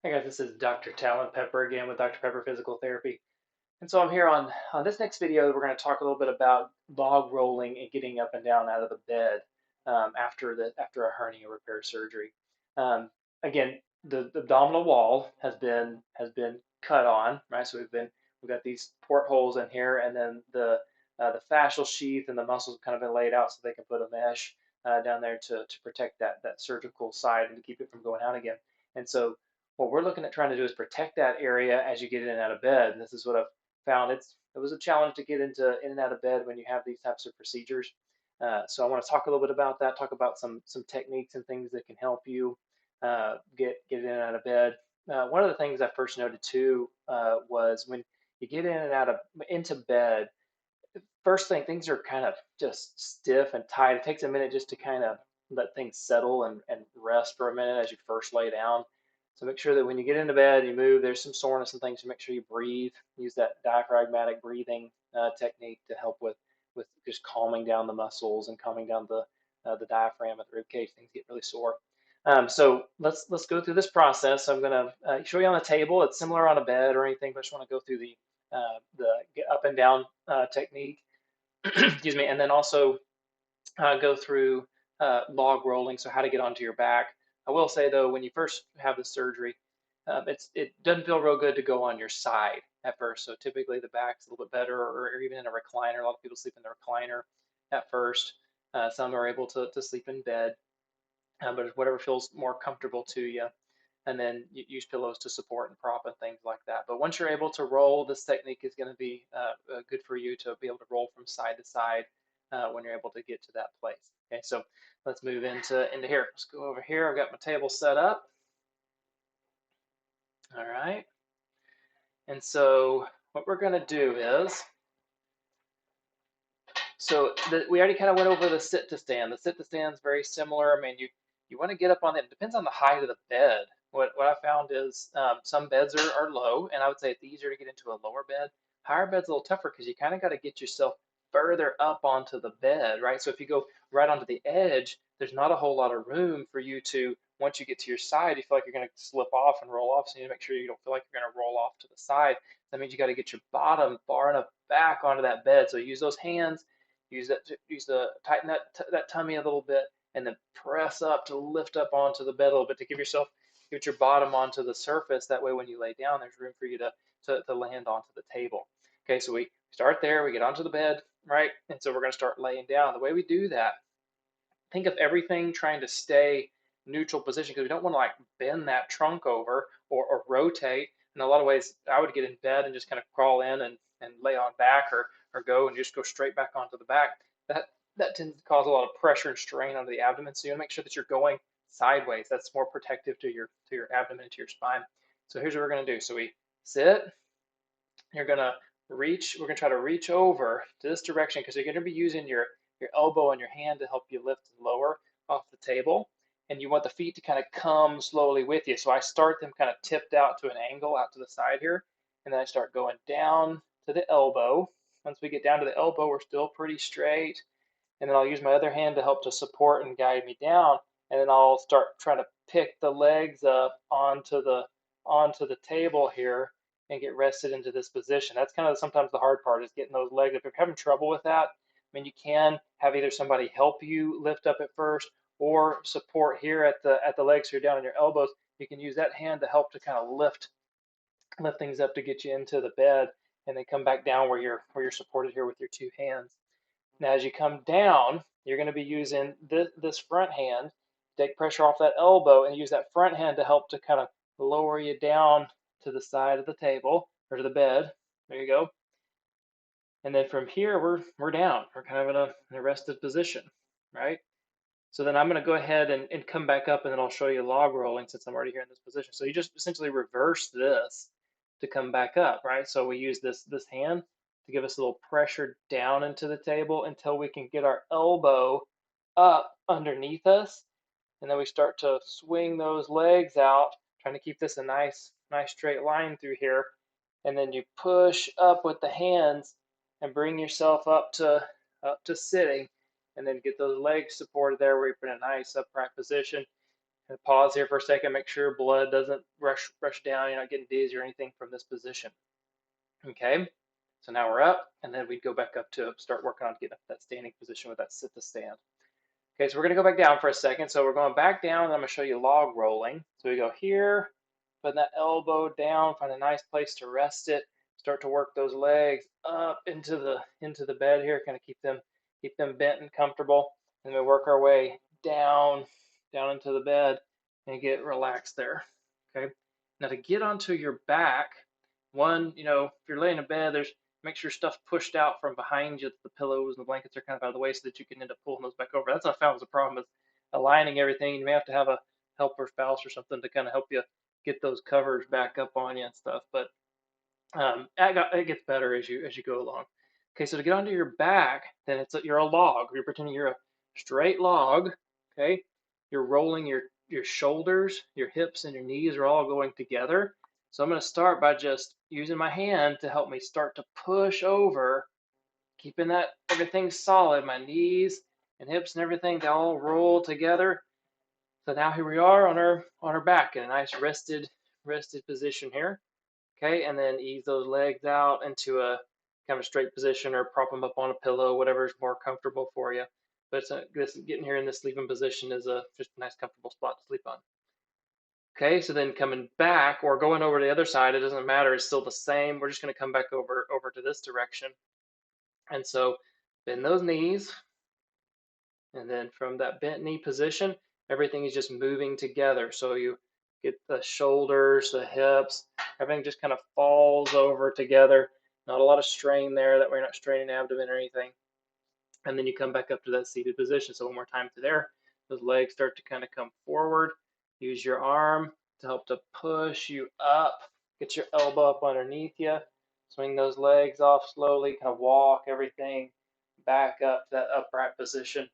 Hey guys, this is Dr. Talin Pepper again with Dr. Pepper Physical Therapy. And so I'm here on this next video. We're going to talk a little bit about log rolling and getting up and down out of the bed after a hernia repair surgery. Um, Again, the abdominal wall has been cut on, right? So we've got these portholes in here, and then the fascial sheath and the muscles have kind of been laid out so they can put a mesh down there to protect that surgical side and to keep it from going out again. And so what we're looking at trying to do is protect that area as you get in and out of bed. And this is what I've found. It was a challenge to get in and out of bed when you have these types of procedures. So I want to talk a little bit about that. Talk about some techniques and things that can help you get in and out of bed. One of the things I first noted too was when you get in and out of into bed. First thing, things are kind of just stiff and tight. It takes a minute just to kind of let things settle and rest for a minute as you first lay down. So make sure that when you get into bed, you move. There's some soreness and things. So make sure you breathe. Use that diaphragmatic breathing technique to help with just calming down the muscles and calming down the diaphragm at the rib cage. Things get really sore. So let's go through this process. I'm going to show you on the table. It's similar on a bed or anything, but I just want to go through the get up and down technique. Excuse me, and then also go through log rolling, so how to get onto your back. I will say though, when you first have the surgery, it doesn't feel real good to go on your side at first. So typically the back's a little bit better, or even in a recliner. A lot of people sleep in the recliner at first. Some are able to sleep in bed, but whatever feels more comfortable to you. And then use pillows to support and prop and things like that. But once you're able to roll, this technique is going to be good for you to be able to roll from side to side when you're able to get to that place. Okay, so let's move into here. Let's go over here. I've got my table set up. All right. And so what we're going to do is, we already kind of went over the sit to stand. The sit to stand is very similar. I mean, you want to get up on it. It depends on the height of the bed. What I found is some beds are low, and I would say it's easier to get into a lower bed. Higher bed's a little tougher because you kind of got to get yourself further up onto the bed, right? So if you go right onto the edge, there's not a whole lot of room for you to, once you get to your side, you feel like you're going to slip off and roll off. So you need to make sure you don't feel like you're going to roll off to the side. That means you got to get your bottom far enough back onto that bed. So use those hands, tighten that tummy a little bit, and then press up to lift up onto the bed a little bit to get your bottom onto the surface. That way, when you lay down, there's room for you to land onto the table. Okay, so we start there, we get onto the bed, right? And so we're going to start laying down. The way we do that, think of everything trying to stay neutral position because we don't want to like bend that trunk over or rotate. In a lot of ways, I would get in bed and just kind of crawl in and lay on back or go and just go straight back onto the back. That tends to cause a lot of pressure and strain onto the abdomen. So you want to make sure that you're going sideways. That's more protective to your abdomen, to your spine. So here's what we're going to do. So we sit. You're going to reach. We're going to try to reach over to this direction because you're going to be using your elbow and your hand to help you lift and lower off the table. And you want the feet to kind of come slowly with you. So I start them kind of tipped out to an angle out to the side here. And then I start going down to the elbow. Once we get down to the elbow, we're still pretty straight. And then I'll use my other hand to help to support and guide me down. And then I'll start trying to pick the legs up onto the table here and get rested into this position. That's kind of sometimes the hard part is getting those legs up. If you're having trouble with that, I mean, you can have either somebody help you lift up at first or support here at the legs so you're down on your elbows. You can use that hand to help to kind of lift things up to get you into the bed and then come back down where you're supported here with your two hands. Now, as you come down, you're going to be using this front hand, take pressure off that elbow, and use that front hand to help to kind of lower you down to the side of the table or to the bed. There you go. And then from here, we're down. We're kind of in a rested position, right? So then I'm going to go ahead and come back up, and then I'll show you log rolling since I'm already here in this position. So you just essentially reverse this to come back up, right? So we use this hand to give us a little pressure down into the table until we can get our elbow up underneath us. And then we start to swing those legs out, trying to keep this a nice straight line through here. And then you push up with the hands and bring yourself up to sitting, and then get those legs supported there where you're in a nice upright position. And pause here for a second, make sure blood doesn't rush down, you're not getting dizzy or anything from this position. Okay, so now we're up, and then we'd go back up to start working on getting up that standing position with that sit to stand. Okay, so we're going to go back down for a second. So we're going back down, and I'm going to show you log rolling. So we go here, put that elbow down, find a nice place to rest it, start to work those legs up into the bed here, kind of keep them bent and comfortable, and then we work our way down into the bed and get relaxed there. Okay, now to get onto your back, if you're laying in bed, make sure stuff's pushed out from behind you. The pillows and the blankets are kind of out of the way so that you can end up pulling those back over. That's what I found was a problem, is aligning everything. You may have to have a helper spouse or something to kind of help you get those covers back up on you and stuff. But it gets better as you go along. Okay, so to get onto your back, then you're a log. You're pretending you're a straight log. Okay, you're rolling your shoulders, your hips, and your knees are all going together. So I'm going to start by just using my hand to help me start to push over, keeping that everything solid. My knees and hips and everything, they all roll together. So now here we are on our back in a nice rested position here. Okay, and then ease those legs out into a kind of straight position, or prop them up on a pillow, whatever is more comfortable for you. But getting here in this sleeping position is just a nice comfortable spot to sleep on. Okay, so then coming back or going over to the other side, it doesn't matter, it's still the same. We're just going to come back over to this direction. And so bend those knees, and then from that bent knee position, everything is just moving together. So you get the shoulders, the hips, everything just kind of falls over together. Not a lot of strain there, that way you're not straining the abdomen or anything. And then you come back up to that seated position. So one more time to there. Those legs start to kind of come forward. Use your arm to help to push you up. Get your elbow up underneath you. Swing those legs off slowly. Kind of walk everything back up to that upright position,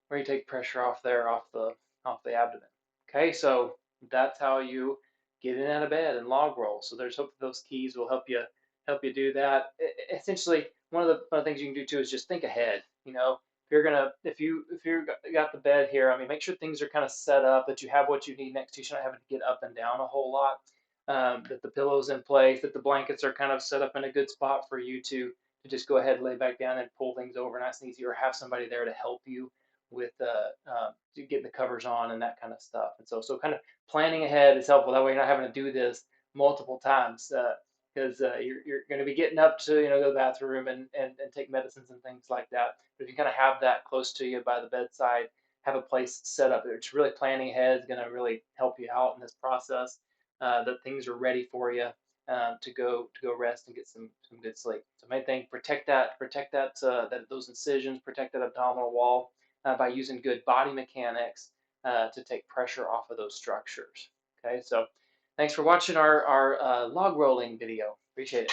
where you take pressure off the abdomen. Okay, so that's how you get in and out of bed and log roll. So there's hope that those keys will help you do that. Essentially, one of the things you can do too is just think ahead. If you got the bed here, I mean, make sure things are kind of set up, that you have what you need next to you, so you're not having to get up and down a whole lot. That the pillow's in place, that the blankets are kind of set up in a good spot for you to just go ahead and lay back down and pull things over nice and easy, or have somebody there to help you with getting the covers on and that kind of stuff. And so kind of planning ahead is helpful. That way you're not having to do this multiple times, because you're going to be getting up to go to the bathroom and take medicines and things like that. But if you kind of have that close to you by the bedside, have a place set up, it's really planning ahead is going to really help you out in this process. That things are ready for you to go rest and get some good sleep. So main thing, protect those incisions, protect that abdominal wall by using good body mechanics to take pressure off of those structures. Okay, so thanks for watching our log rolling video. Appreciate it.